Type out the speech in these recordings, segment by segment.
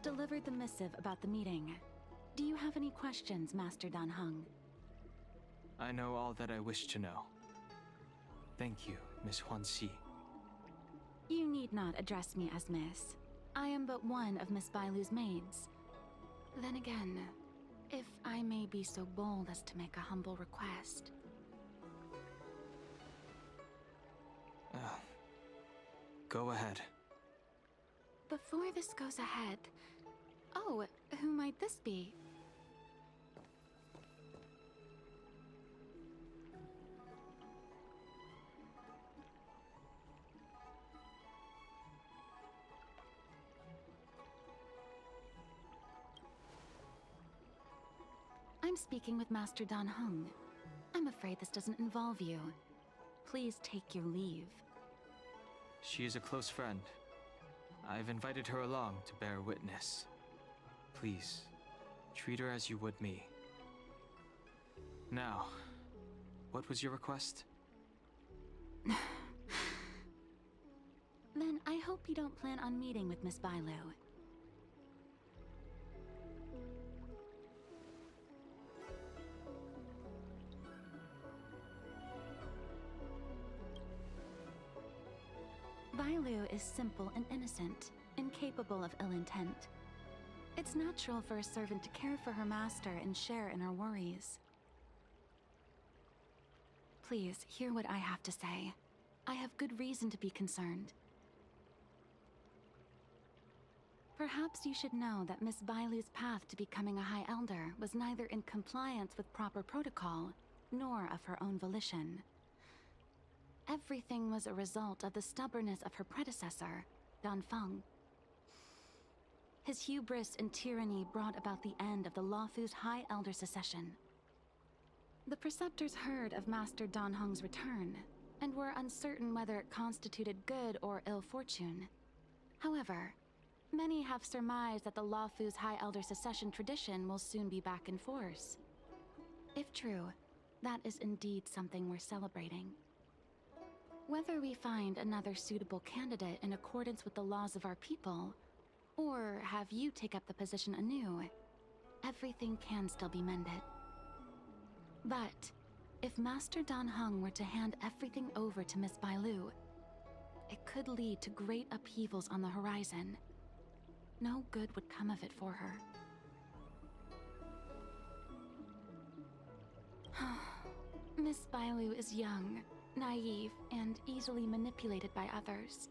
have delivered the missive about the meeting. Do you have any questions, Master Dan Heng? I know all that I wish to know. Thank you, Miss Huanxi. You need not address me as Miss. I am but one of Miss Bailu's maids. Then again, if I may be so bold as to make a humble request. Go ahead. Before this goes ahead... Oh, who might this be? I'm speaking with Master Dan Heng. I'm afraid this doesn't involve you. Please take your leave. She is a close friend. I've invited her along to bear witness. Please, treat her as you would me. Now, what was your request? Then I hope you don't plan on meeting with Miss Bailu. Bailu is simple and innocent, incapable of ill intent. It's natural for a servant to care for her master and share in her worries. Please, hear what I have to say. I have good reason to be concerned. Perhaps you should know that Miss Bailu's path to becoming a High Elder was neither in compliance with proper protocol, nor of her own volition. Everything was a result of the stubbornness of her predecessor, Dan Feng. His hubris and tyranny brought about the end of the Luofu's High Elder succession. The preceptors heard of Master Dan Heng's return, and were uncertain whether it constituted good or ill fortune. However, many have surmised that the Luofu's High Elder succession tradition will soon be back in force. If true, that is indeed something worth celebrating. Whether we find another suitable candidate in accordance with the laws of our people, or have you take up the position anew, everything can still be mended. But if Master Dan Heng were to hand everything over to Miss Bailu, it could lead to great upheavals on the horizon. No good would come of it for her. Miss Bailu is young, naive, and easily manipulated by others.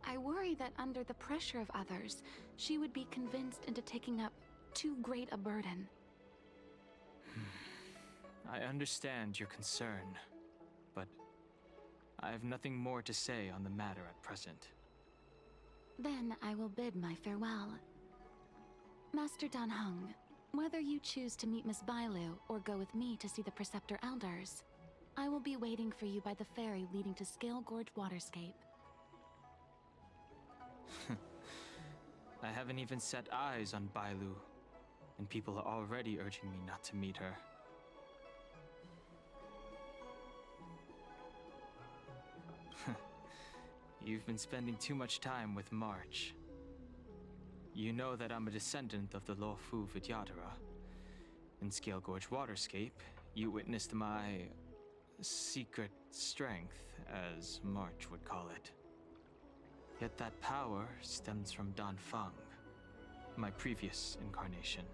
I worry that under the pressure of others, she would be convinced into taking up too great a burden. I understand your concern, but I have nothing more to say on the matter at present. Then I will bid my farewell. Master Dan Heng, whether you choose to meet Miss Bailu or go with me to see the Preceptor Elders, I will be waiting for you by the ferry leading to Scale Gorge Waterscape. I haven't even set eyes on Bailu, and people are already urging me not to meet her. You've been spending too much time with March. You know that I'm a descendant of the Luofu Vidyadhara. In Scale Gorge Waterscape, you witnessed my secret strength, as March would call it. Yet that power stems from Dan Feng, my previous incarnation.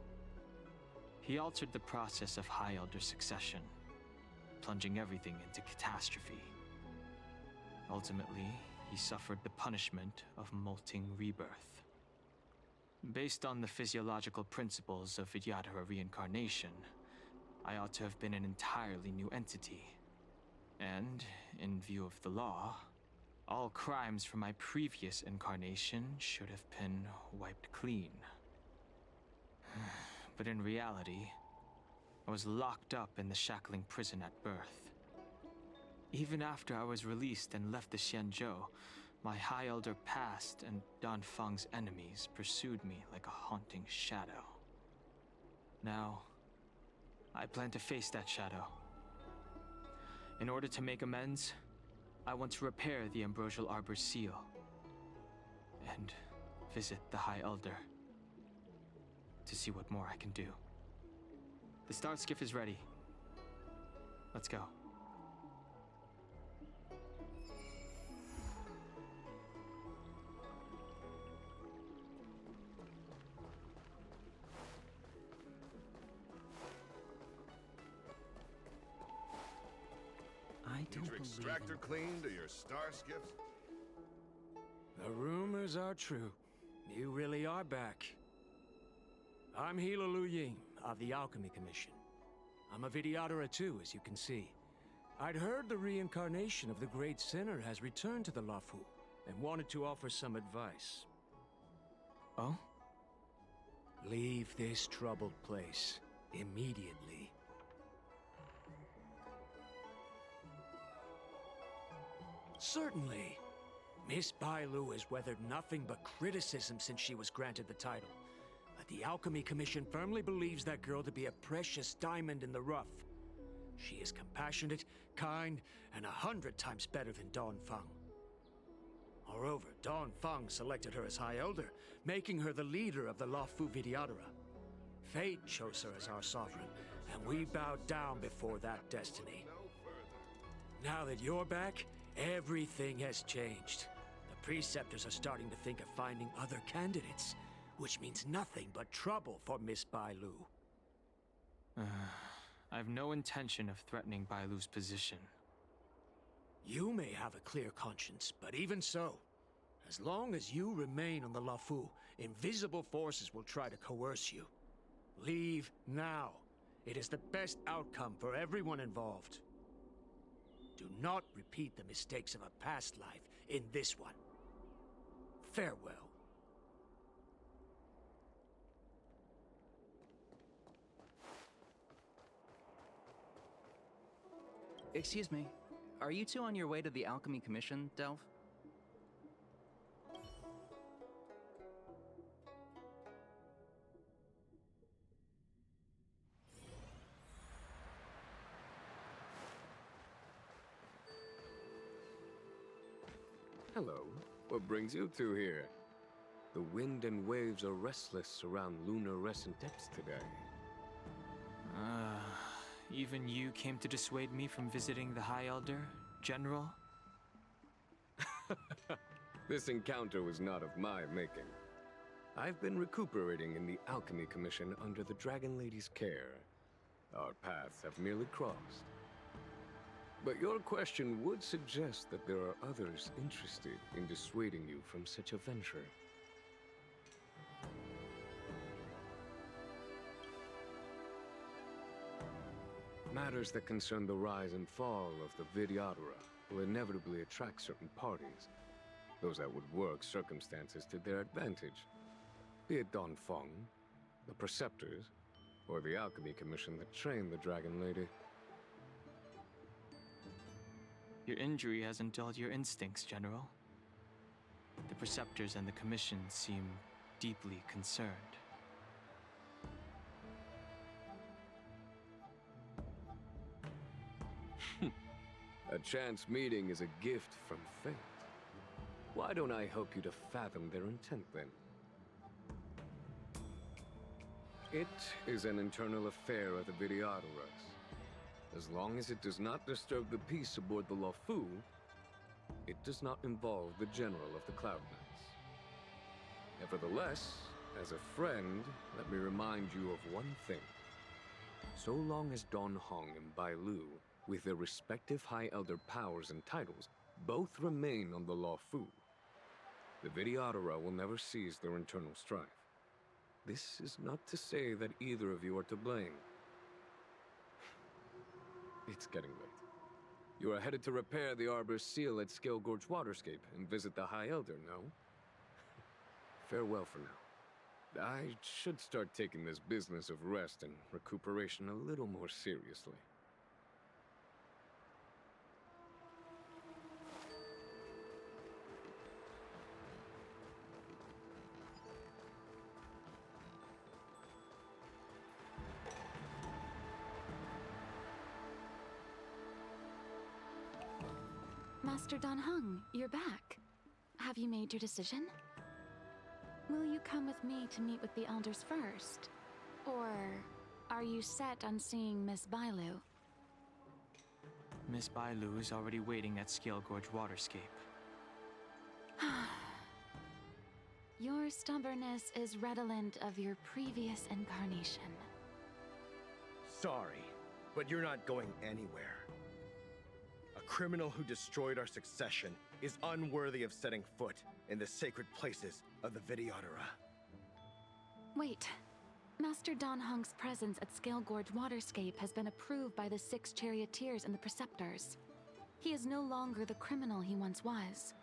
He altered the process of High Elder succession, plunging everything into catastrophe. Ultimately, he suffered the punishment of molting rebirth. Based on the physiological principles of Vidyadhara reincarnation, I ought to have been an entirely new entity. And, in view of the law, all crimes from my previous incarnation should have been wiped clean. But in reality, I was locked up in the shackling prison at birth. Even after I was released and left the Xianzhou, my High Elder past and Dan Feng's enemies pursued me like a haunting shadow. Now, I plan to face that shadow. In order to make amends, I want to repair the Ambrosial Arbor's seal. And visit the High Elder to see what more I can do. The start skiff is ready. Let's go. I Get don't your believe extractor in... cleaned or your star skiffs? The rumors are true. You really are back. I'm Hila Lu Ying of the Alchemy Commission. I'm a Vidyadhara too, as you can see. I'd heard the reincarnation of the Great Sinner has returned to the Lafu, and wanted to offer some advice. Oh? Leave this troubled place immediately. Certainly. Miss Bailu has weathered nothing but criticism since she was granted the title. But the Alchemy Commission firmly believes that girl to be a precious diamond in the rough. She is compassionate, kind, and 100 times better than Dawn Feng. Moreover, Dawn Feng selected her as High Elder, making her the leader of the Lafu Vidyadhara. Fate chose her as our sovereign, and we bowed down before that destiny. No further. Now that you're back, everything has changed. The Preceptors are starting to think of finding other candidates, which means nothing but trouble for Miss Bailu. I have no intention of threatening Bailu's position. You may have a clear conscience, but even so, as long as you remain on the Lafu, invisible forces will try to coerce you. Leave now. It is the best outcome for everyone involved. Do not repeat the mistakes of a past life in this one. Farewell. Excuse me, are you two on your way to the Alchemy Commission, Delve? Hello. What brings you two here? The wind and waves are restless around lunar-rescent depths today. Even you came to dissuade me from visiting the High Elder, General? This encounter was not of my making. I've been recuperating in the Alchemy Commission under the Dragon Lady's care. Our paths have merely crossed. But your question would suggest that there are others interested in dissuading you from such a venture. Matters that concern the rise and fall of the Vidyadhara will inevitably attract certain parties. Those that would work circumstances to their advantage. Be it Dawn Feng, the Preceptors, or the Alchemy Commission that trained the Dragon Lady. Your injury hasn't dulled your instincts, General. The Preceptors and the Commission seem deeply concerned. A chance meeting is a gift from fate. Why don't I help you to fathom their intent, then? It is an internal affair of the Vidyadharas. As long as it does not disturb the peace aboard the Lafu, it does not involve the General of the Cloud Knights. Nevertheless, as a friend, let me remind you of one thing. So long as Dawn Hong and Bailu, with their respective High Elder powers and titles, both remain on the Lafu, the Vidyadhara will never cease their internal strife. This is not to say that either of you are to blame. It's getting late. You are headed to repair the Arbor's seal at Scale Gorge Waterscape and visit the High Elder, no? Farewell for now. I should start taking this business of rest and recuperation a little more seriously. Master Dan Heng, you're back. Have you made your decision? Will you come with me to meet with the elders first? Or are you set on seeing Miss Bailu? Miss Bailu is already waiting at Scale Gorge Waterscape. Your stubbornness is redolent of your previous incarnation. Sorry, but you're not going anywhere. A criminal who destroyed our succession is unworthy of setting foot in the sacred places of the Videodora. Wait. Master Dan Heng's presence at Scale Gorge Waterscape has been approved by the 6 charioteers and the preceptors. He is no longer the criminal he once was.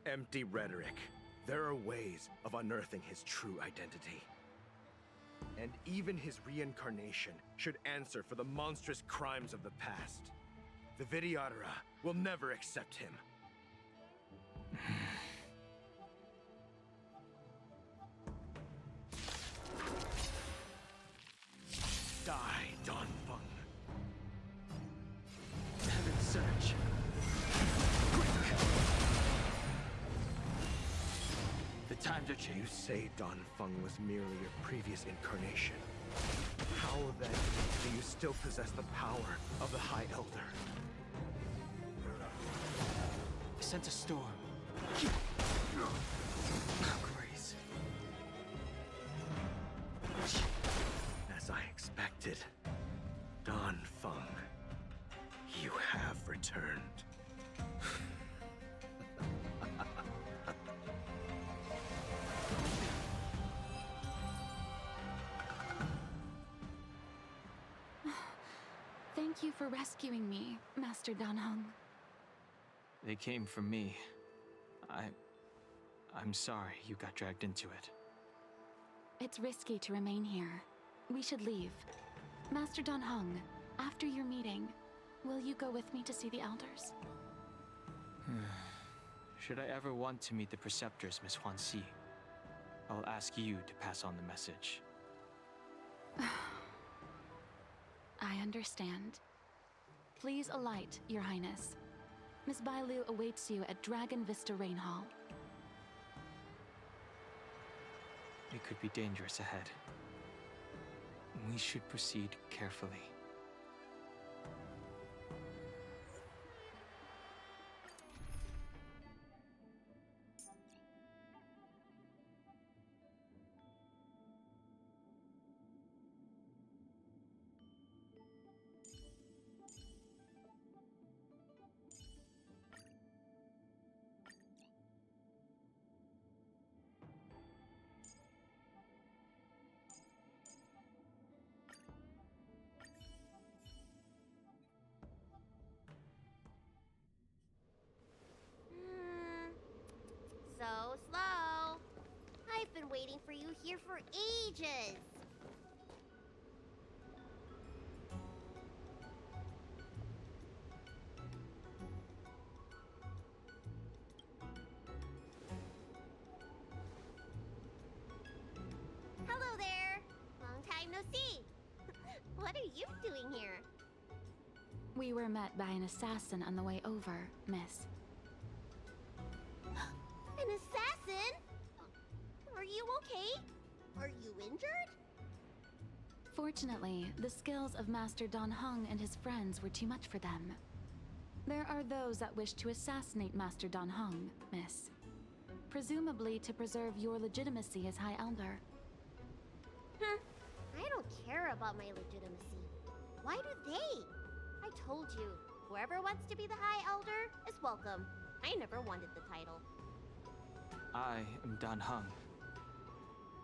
Empty rhetoric. There are ways of unearthing his true identity. And even his reincarnation should answer for the monstrous crimes of the past. The Videodora will never accept him. Die, Donfeng. Heaven search. The times are You changed. say Donfeng was merely your previous incarnation. How then do you still possess the power of the High Elder? I sense a storm. Grace. As I expected, Donfeng, you have returned. Thank you for rescuing me, Master Dan Heng. They came for me. I'm sorry you got dragged into it. It's risky to remain here. We should leave. Master Dan Heng, after your meeting, will you go with me to see the elders? Should I ever want to meet the preceptors, Miss Huanxi, I'll ask you to pass on the message. I understand. Please alight, Your Highness. Miss Bailu awaits you at Dragon Vista Rain Hall. It could be dangerous ahead. We should proceed carefully. So slow. I've been waiting for you here for ages. Hello there. Long time no see. What are you doing here? We were met by an assassin on the way over, Miss. An assassin? Are you okay? Are you injured? Fortunately, the skills of Master Dan Heng and his friends were too much for them. There are those that wish to assassinate Master Dan Heng, Miss. Presumably to preserve your legitimacy as High Elder. Huh. I don't care about my legitimacy. Why do they? I told you, whoever wants to be the High Elder is welcome. I never wanted the title. I am Dan Heng.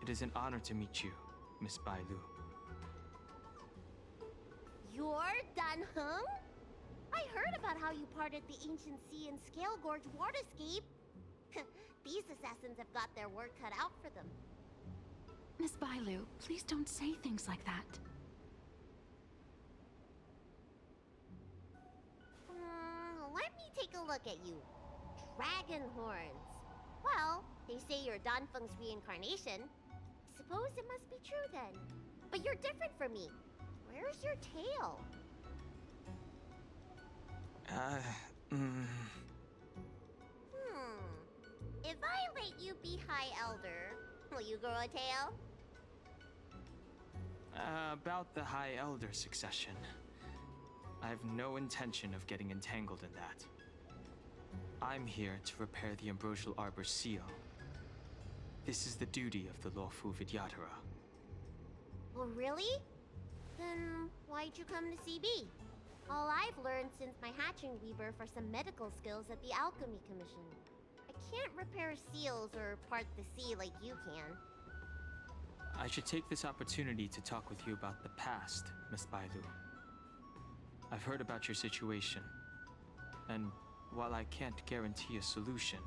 It is an honor to meet you, Miss Bailu. You're Dan Heng? I heard about how you parted the ancient sea in Scale Gorge Waterscape. These assassins have got their work cut out for them. Miss Bailu, please don't say things like that. Let me take a look at you. Dragon horns. Well, they say you're Donfeng's reincarnation. Suppose it must be true then. But you're different from me. Where's your tail? If I let you High Elder. Will you grow a tail? About the High Elder succession. I have no intention of getting entangled in that. I'm here to repair the Ambrosial Arbor's seal. This is the duty of the Lawful Vidyadhara. Oh, really? Then why'd you come to CB? All I've learned since my hatching rebirth are some medical skills at the Alchemy Commission. I can't repair seals or part the sea like you can. I should take this opportunity to talk with you about the past, Miss Bailu. I've heard about your situation, and while I can't guarantee a solution,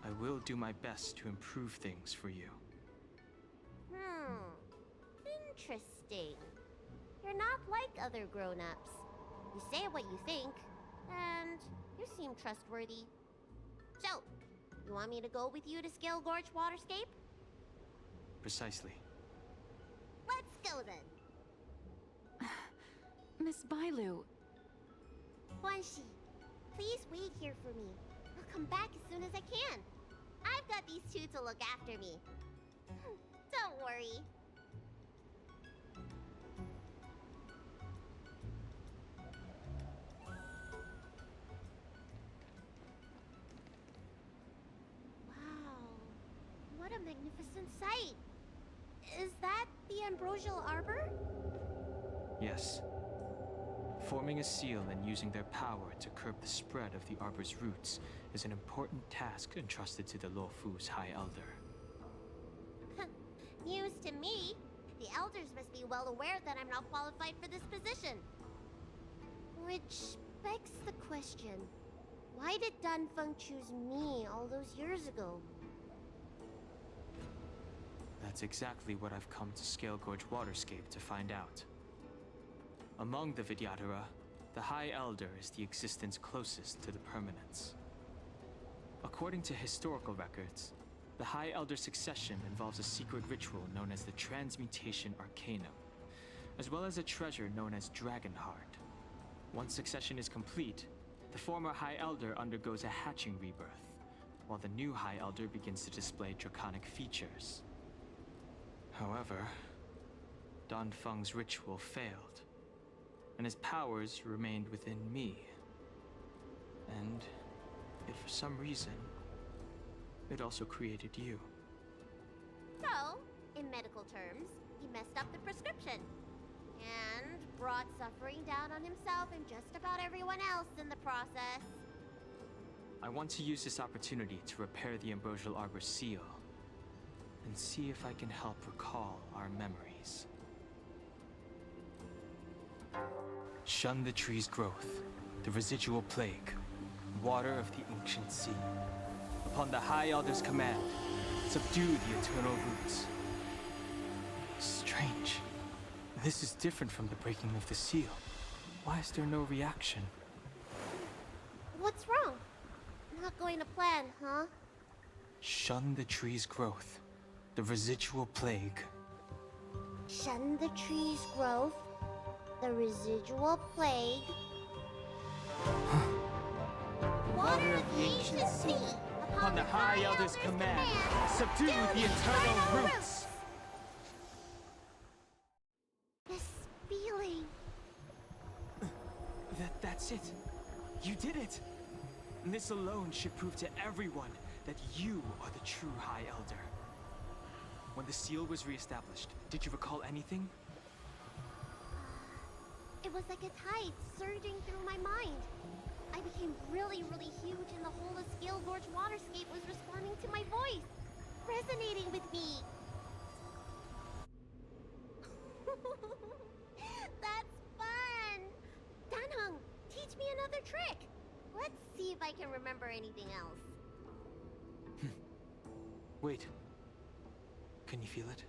I will do my best to improve things for you. Interesting. You're not like other grown-ups. You say what you think, and you seem trustworthy. So, you want me to go with you to Scale Gorge Waterscape? Precisely. Let's go then. Miss Bailu, Guanxi, please wait here for me. I'll come back as soon as I can. I've got these two to look after me. Don't worry. Wow, what a magnificent sight. Is that the Ambrosial Arbor? Yes. Forming a seal and using their power to curb the spread of the Arbor's roots is an important task entrusted to the Luofu's High Elder. News to me. The elders must be well aware that I'm not qualified for this position. Which begs the question, why did Danfeng choose me all those years ago? That's exactly what I've come to Scale Gorge Waterscape to find out. Among the Vidyadhara, the High Elder is the existence closest to the permanence. According to historical records, the High Elder succession involves a secret ritual known as the Transmutation Arcanum, as well as a treasure known as Dragonheart. Once succession is complete, the former High Elder undergoes a hatching rebirth, while the new High Elder begins to display draconic features. However, Danfeng's ritual failed, and his powers remained within me. And yet for some reason, it also created you. So, in medical terms, he messed up the prescription. And brought suffering down on himself and just about everyone else in the process. I want to use this opportunity to repair the Ambrosial Arbor's seal, and see if I can help recall our memories. Shun the tree's growth, the residual plague, water of the ancient sea. Upon the High Elder's command, subdue the eternal roots. Strange. This is different from the breaking of the seal. Why is there no reaction? What's wrong? Not going to plan, huh? Shun the tree's growth, the residual plague. Shun the tree's growth, the residual plague. Water of the ancient sea. Upon the High Elder's command, subdue the eternal roots. This feeling. That's it. You did it. And this alone should prove to everyone that you are the true High Elder. When the seal was reestablished, did you recall anything? It was like a tide surging through my mind. I became really, really huge, and the whole of Scale Gorge Waterscape was responding to my voice, resonating with me. That's fun! Danheng, teach me another trick. Let's see if I can remember anything else. Wait. Can you feel it?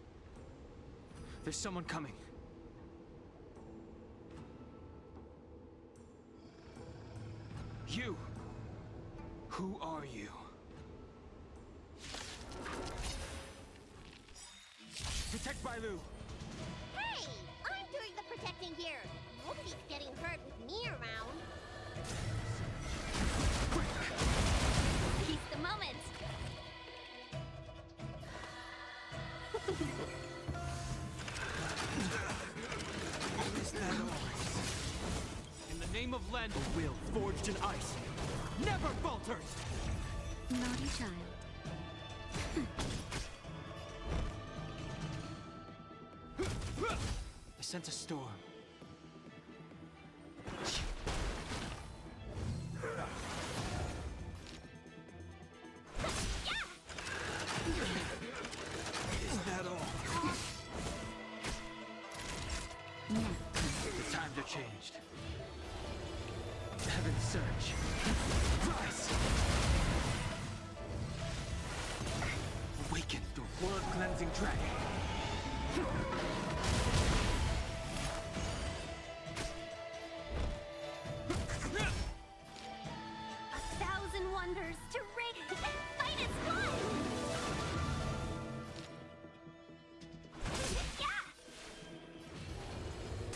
There's someone coming. You! Who are you? Protect Bailu! Hey! I'm doing the protecting here. Nobody's getting hurt with me around. seize the moment. name of Len, a will forged in ice never falters! Naughty child. I sense a storm. Is that all? The times are changed. Heaven's surge. Rise! Awaken through blood-cleansing dragon. A thousand wonders to rig and fight as one!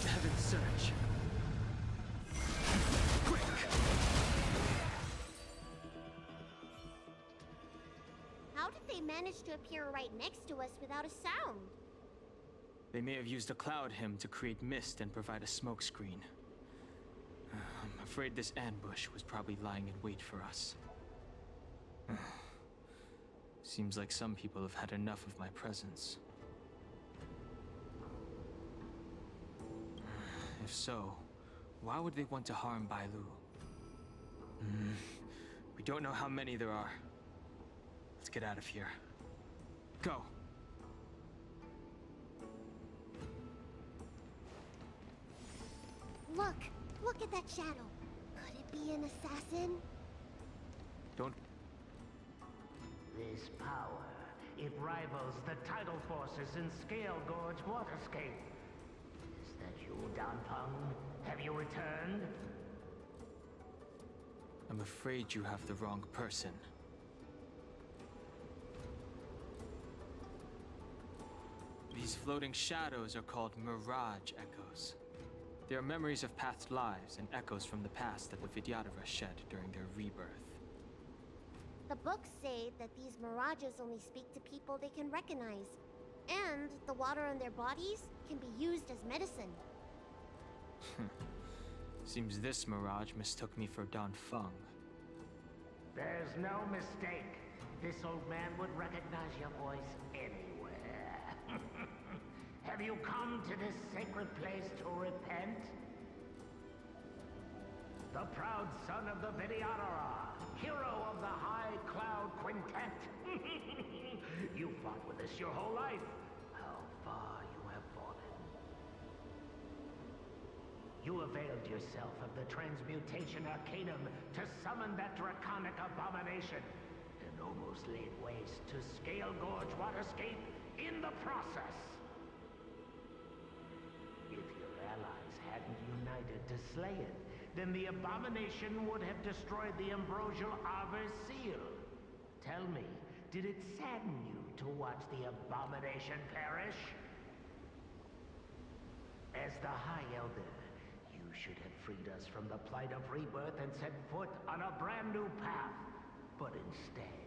Heaven's surge. Quick! How did they manage to appear right next to us without a sound? They may have used a cloud hymn to create mist and provide a smokescreen. I'm afraid this ambush was probably lying in wait for us. Seems like some people have had enough of my presence. If so, why would they want to harm Bailu? We don't know how many there are. Let's get out of here. Go! Look at that shadow. Could it be an assassin? Don't... This power, it rivals the tidal forces in Scale Gorge Waterscape. Is that you, Danfeng? Have you returned? I'm afraid you have the wrong person. These floating shadows are called Mirage Echoes. They are memories of past lives and echoes from the past that the Vidyadhara shed during their rebirth. The books say that these mirages only speak to people they can recognize. And the water on their bodies can be used as medicine. Seems this mirage mistook me for Danfeng. There's no mistake. This old man would recognize your voice anywhere. Have you come to this sacred place to repent? The proud son of the Vidyadhara, hero of the High Cloud Quintet. You fought with us your whole life. How far you have fallen. You availed yourself of the Transmutation Arcanum to summon that draconic abomination, and almost laid waste to Scale Gorge Waterscape in the process. If your allies hadn't united to slay it, then the abomination would have destroyed the ambrosial Arbor's seal. Tell me, did it sadden you to watch the abomination perish? As the High Elder, you should have freed us from the plight of rebirth and set foot on a brand new path. But instead,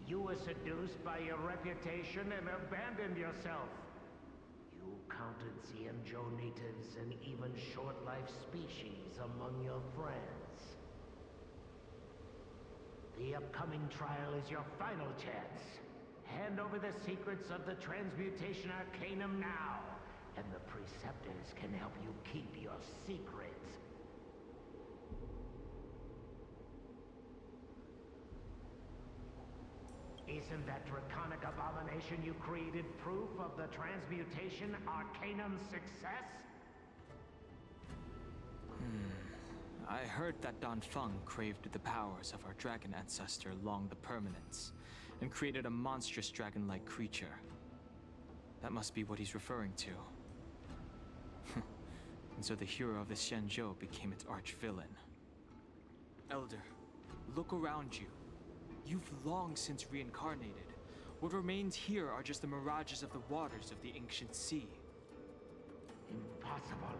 you were seduced by your reputation and abandoned yourself. You counted Xianzhou natives and even short-life species among your friends. The upcoming trial is your final chance. Hand over the secrets of the Transmutation Arcanum now, and the Preceptors can help you keep your secrets. Isn't that draconic abomination you created proof of the Transmutation Arcanum's success? I heard that Danfeng craved the powers of our dragon ancestor Long the Permanence, and created a monstrous dragon-like creature. That must be what he's referring to. And so the hero of the Xianzhou became its arch-villain. Elder, look around you. You've long since reincarnated. What remains here are just the mirages of the waters of the ancient sea. Impossible.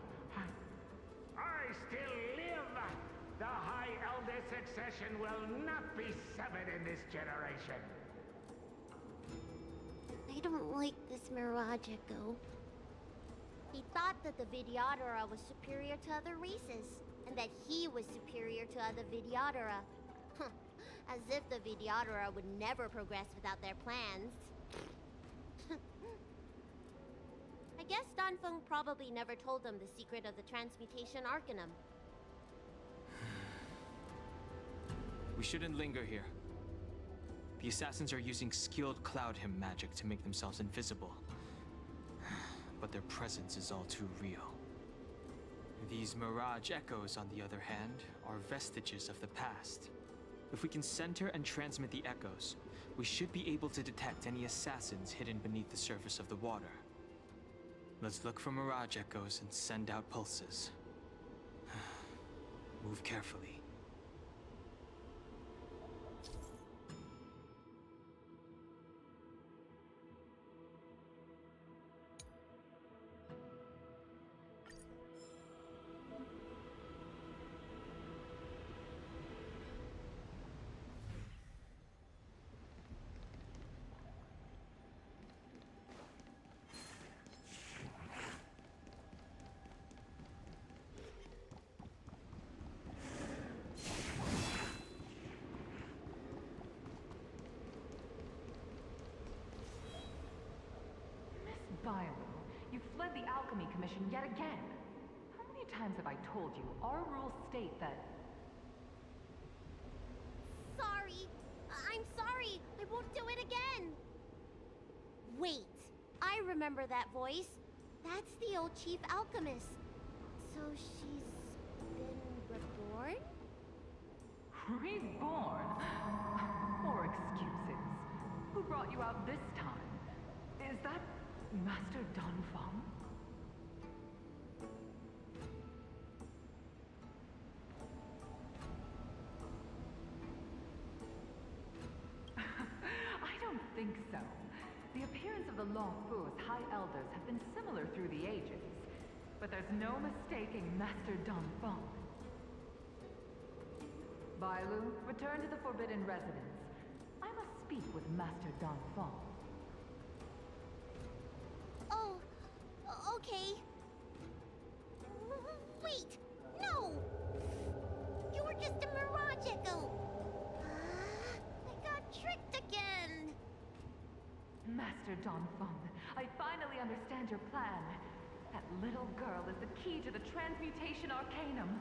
I still live! The High Elder succession will not be severed in this generation. I don't like this Mirage Echo. He thought that the Vidyadhara was superior to other races, and that he was superior to other Vidyadhara. As if the Vidyadhara would never progress without their plans. I guess Danfeng probably never told them the secret of the transmutation arcanum. We shouldn't linger here. The assassins are using skilled cloud hymn magic to make themselves invisible. But their presence is all too real. These mirage echoes, on the other hand, are vestiges of the past. If we can center and transmit the echoes, we should be able to detect any assassins hidden beneath the surface of the water. Let's look for mirage echoes and send out pulses. Move carefully. You fled the Alchemy Commission yet again. How many times have I told you our rules state that... Sorry. I'm sorry. I won't do it again. Wait. I remember that voice. That's the old chief alchemist. So she's been reborn? Reborn? More excuses. Who brought you out this time? Is that Master Danfeng? I don't think so. The appearance of the Lawfu's High Elders have been similar through the ages, but there's no mistaking Master Danfeng. Bailu, return to the Forbidden Residence. I must speak with Master Danfeng. Oh, okay. Wait! No! You were just a mirage echo! I got tricked again! Master Danfeng, I finally understand your plan. That little girl is the key to the transmutation arcanum.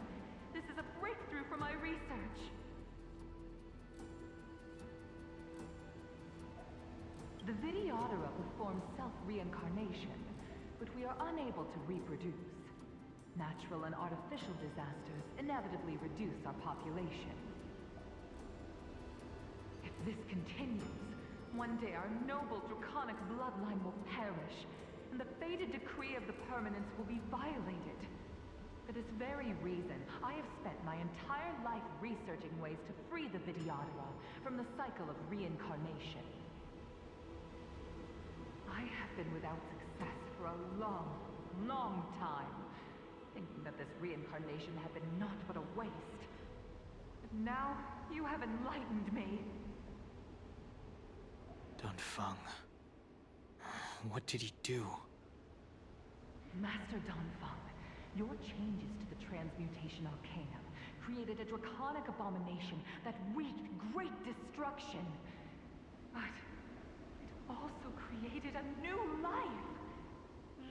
This is a breakthrough for my research. The Vidyadhara perform self-reincarnation, but we are unable to reproduce. Natural and artificial disasters inevitably reduce our population. If this continues, one day our noble draconic bloodline will perish, and the fated decree of the permanence will be violated. For this very reason, I have spent my entire life researching ways to free the Vidyadhara from the cycle of reincarnation. I have been without success for a long, long time, thinking that this reincarnation had been naught but a waste. But now, you have enlightened me. Danfeng. What did he do? Master Danfeng, your changes to the transmutation arcanum created a draconic abomination that wreaked great destruction. But it also created a new life.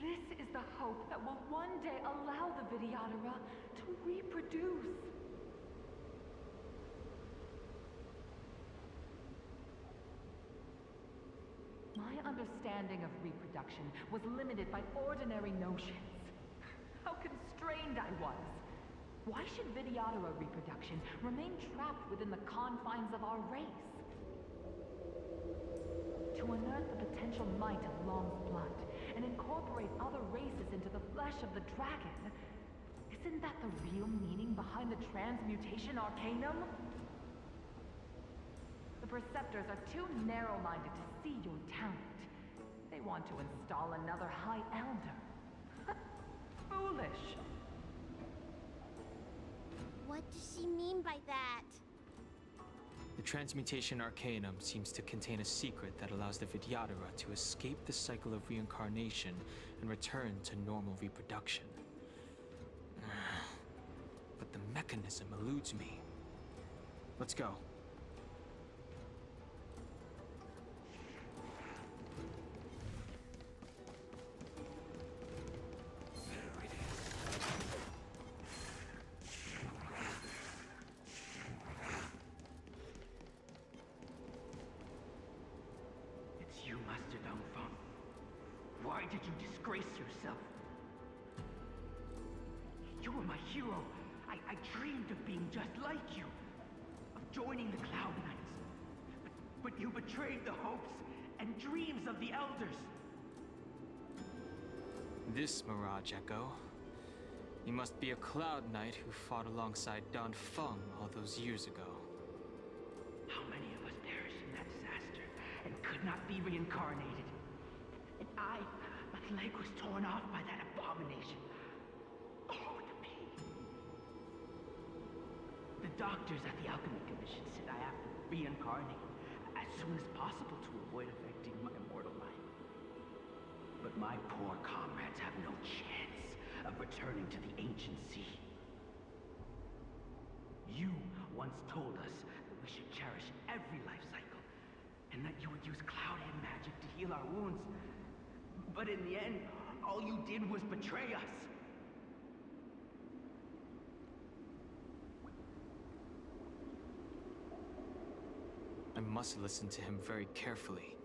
This is the hope that will one day allow the Vidyadhara to reproduce. My understanding of reproduction was limited by ordinary notions. How constrained I was. Why should Vidyadhara reproduction remain trapped within the confines of our race? To unearth the potential might of Long's blood and incorporate other races into the flesh of the dragon, isn't that the real meaning behind the transmutation arcanum? The Preceptors are too narrow-minded to see your talent. They want to install another High Elder. Foolish. What does she mean by that? The Transmutation Arcanum seems to contain a secret that allows the Vidyadhara to escape the cycle of reincarnation and return to normal reproduction. But the mechanism eludes me. Let's go. It's you, Master Dongfeng. Why did you disgrace yourself? You were my hero. I dreamed of being just like you. Of joining the Cloud Knights. But you betrayed the hopes and dreams of the Elders. This Mirage Echo. You must be a Cloud Knight who fought alongside Dongfeng all those years ago. How many of us perished in that disaster and could not be reincarnated? And my leg was torn off by that abomination. Oh, the pain. The doctors at the Alchemy Commission said I have to reincarnate as soon as possible to avoid affecting my immortal life. But my poor comrades have no chance of returning to the ancient sea. You once told us that we should cherish every life cycle, and that you would use cloud-head magic to heal our wounds. But in the end, all you did was betray us. I must listen to him very carefully.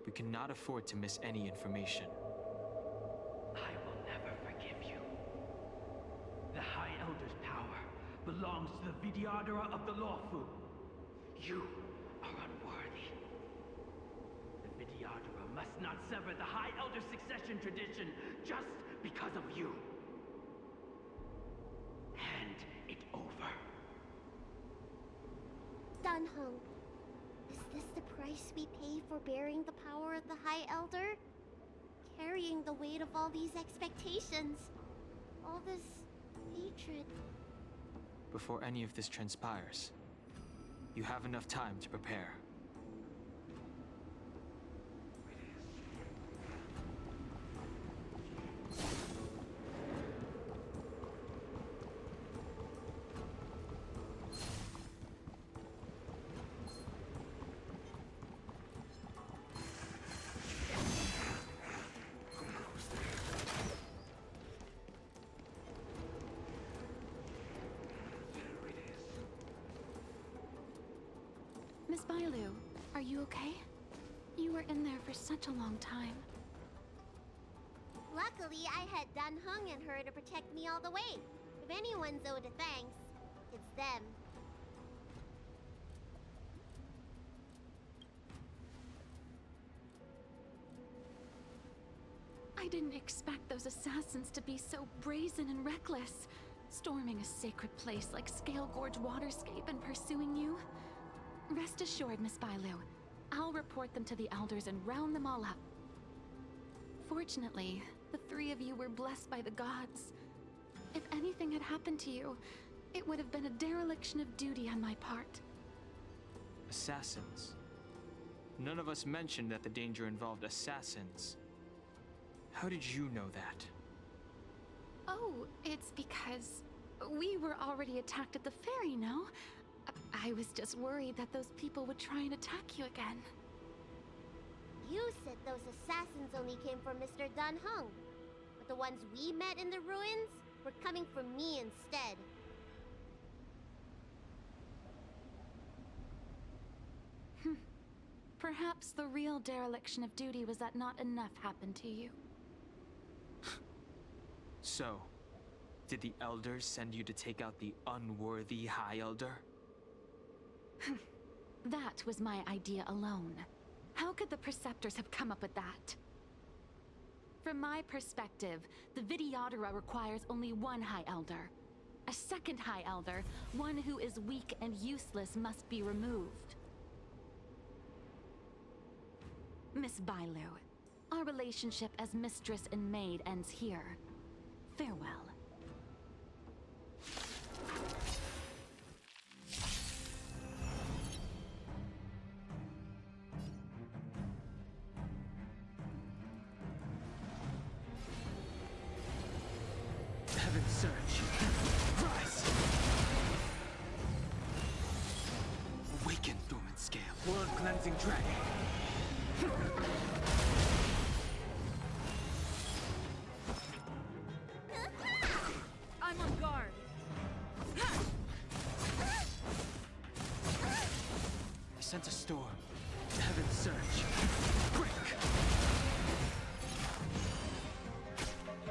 We cannot afford to miss any information. I will never forgive you. The High Elder's power belongs to the Vidyadhara of the Lawfu. You are unworthy. The Vidyadhara must not sever the High Elder succession tradition just because of you. Hand it over. Dunhung, is this the price we pay for bearing the power of the High Elder? Carrying the weight of all these expectations. All this hatred. Before any of this transpires, you have enough time to prepare. Miss Bailu, are you okay? You were in there for such a long time. Luckily, I had Dunhung and her to protect me all the way. If anyone's owed a thanks, it's them. I didn't expect those assassins to be so brazen and reckless, storming a sacred place like Scale Gorge Waterscape and pursuing you. Rest assured, Miss Bailu, I'll report them to the Elders and round them all up. Fortunately, the three of you were blessed by the gods. If anything had happened to you, it would have been a dereliction of duty on my part. Assassins. None of us mentioned that the danger involved assassins. How did you know that? Oh, it's because we were already attacked at the ferry, no? I was just worried that those people would try and attack you again. You said those assassins only came from Mr. Dunhung. But the ones we met in the ruins were coming from me instead. Perhaps the real dereliction of duty was that not enough happened to you. So, did the Elders send you to take out the unworthy High Elder? That was my idea alone. How could the Preceptors have come up with that? From my perspective, the Vidyadhara requires only one High Elder. A second High Elder, one who is weak and useless, must be removed. Miss Bailu, our relationship as mistress and maid ends here. Farewell. cleansing dragon. I'm on guard. I sense a storm. Heaven's surge. Quick!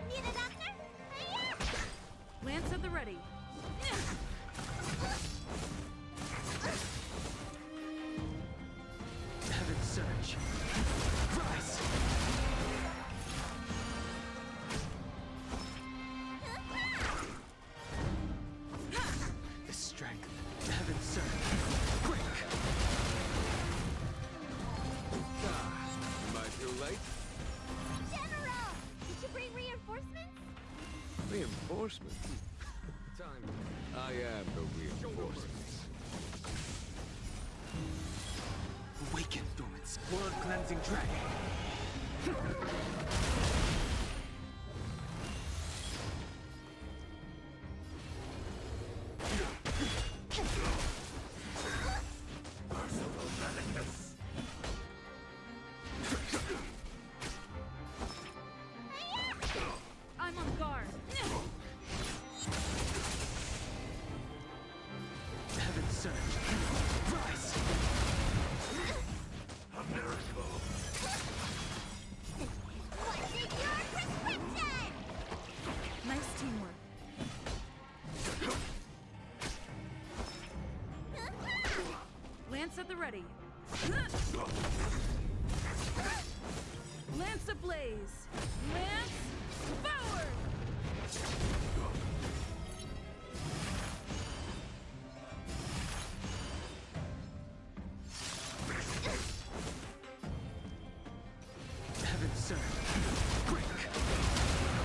Need a doctor? Lance at the ready. Heaven's surge. Rise! The strength. Heaven's surge. Quick! Am I too late? General! Did you bring reinforcements? Reinforcements? Time. I am the reinforcements. Awaken, dormants. World cleansing dragon. I'm on guard. Heaven's surge. Rise! What's in your prescription? Nice teamwork. Lance at the ready. Lance ablaze. Lance forward! Heaven's surge. Quick!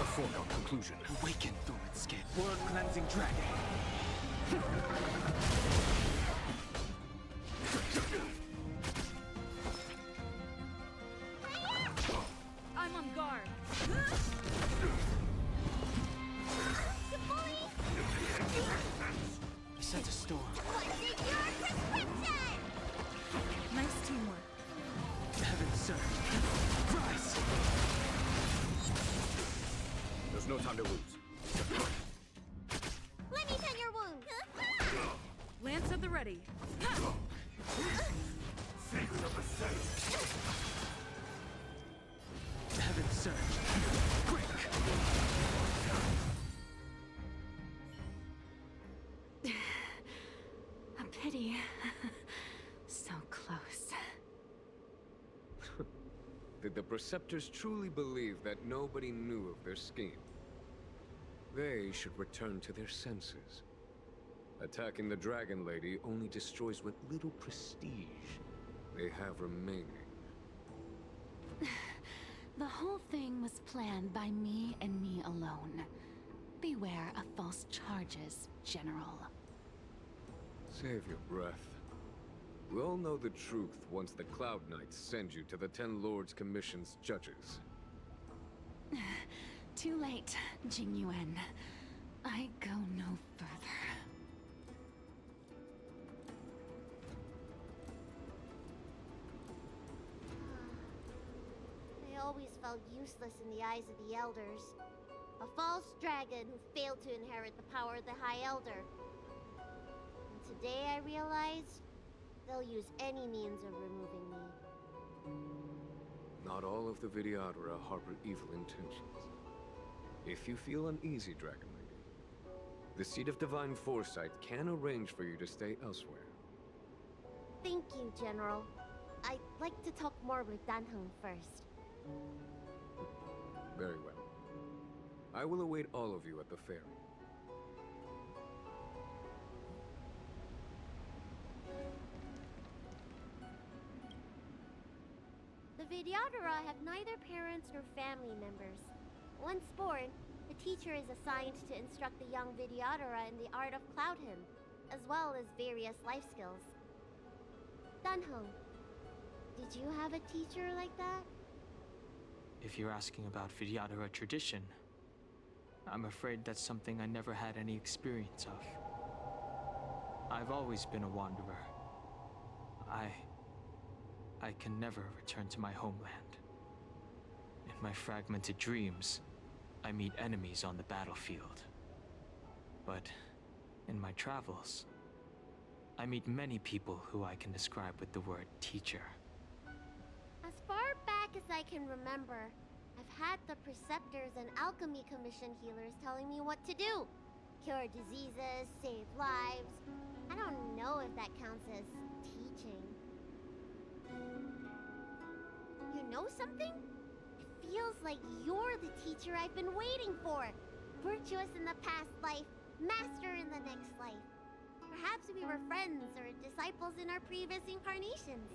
A foregone conclusion. Awaken, dormant skin. World cleansing dragon. I'm on guard. I sense a storm. What's in your prescription? Nice teamwork. Heaven's surge. Rise! There's no time to lose. Let me tend your wound. Lance at the ready. Heaven's surge. Quick! A pity. So close. Did the Preceptors truly believe that nobody knew of their scheme? They should return to their senses. Attacking the Dragon Lady only destroys what little prestige they have remaining. The whole thing was planned by me and me alone. Beware of false charges, General. Save your breath. We'll know the truth once the Cloud Knights send you to the Ten Lords Commission's judges. Too late, Jing Yuan. I go no further. I always felt useless in the eyes of the Elders. A false dragon who failed to inherit the power of the High Elder. And today I realized they'll use any means of removing me. Not all of the Vidyadhara harbor evil intentions. If you feel uneasy, Dragon Lady, the Seat of Divine Foresight can arrange for you to stay elsewhere. Thank you, General. I'd like to talk more with Danheng first. Very well. I will await all of you at the ferry. The Vidyadhara have neither parents nor family members. Once born, the teacher is assigned to instruct the young Vidyadhara in the art of Cloud Hymn, as well as various life skills. Danheng, did you have a teacher like that? If you're asking about Vidyadhara tradition, I'm afraid that's something I never had any experience of. I've always been a wanderer. I can never return to my homeland. In my fragmented dreams, I meet enemies on the battlefield. But in my travels, I meet many people who I can describe with the word teacher. As far back as I can remember, I've had the Preceptors and Alchemy Commission healers telling me what to do. Cure diseases, save lives. I don't know if that counts as teaching. You know something? It feels like you're the teacher I've been waiting for. Virtuous in the past life, master in the next life. Perhaps we were friends or disciples in our previous incarnations.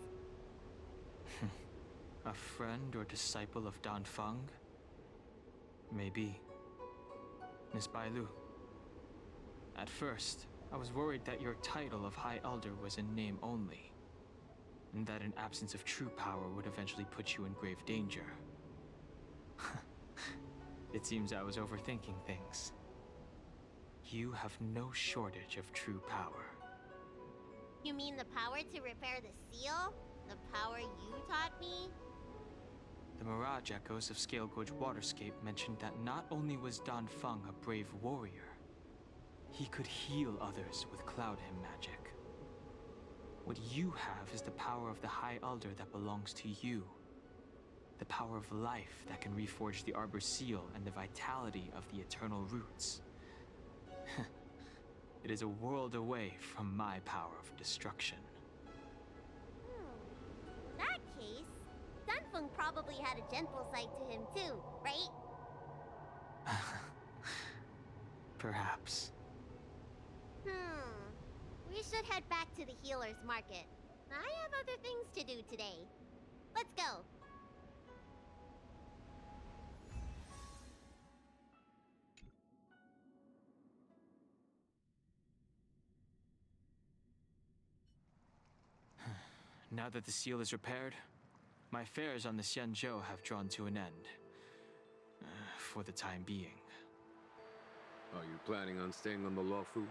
A friend or disciple of Dan Feng? Maybe. Miss Bailu. At first, I was worried that your title of High Elder was in name only, and that an absence of true power would eventually put you in grave danger. It seems I was overthinking things. You have no shortage of true power. You mean the power to repair the seal? The power you taught me? The Mirage Echoes of Scale Gorge Waterscape mentioned that not only was Dan Feng a brave warrior, he could heal others with Cloud Hymn magic. What you have is the power of the High Elder that belongs to you. The power of life that can reforge the Arbor Seal and the vitality of the Eternal Roots. It is a world away from my power of destruction. In that case, Danfeng probably had a gentle side to him too, right? Perhaps. We should head back to the healer's market. I have other things to do today. Let's go. Now that the seal is repaired, my affairs on the Xianzhou have drawn to an end. For the time being. Are you planning on staying on the Luofu?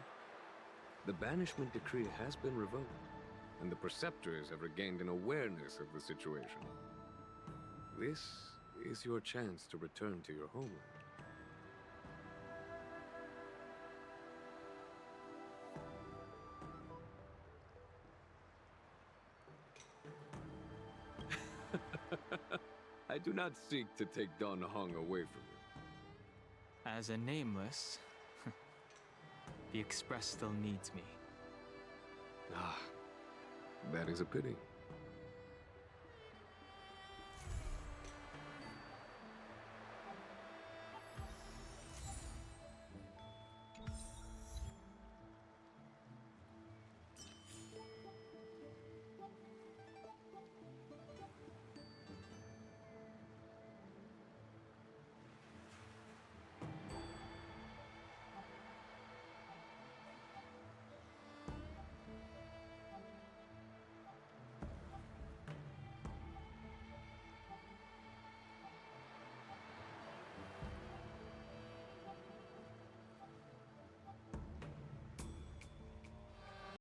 The banishment decree has been revoked, and the Preceptors have regained an awareness of the situation. This is your chance to return to your homeland. I do not seek to take Dan Heng away from you. As a nameless, the Express still needs me. Ah, that is a pity.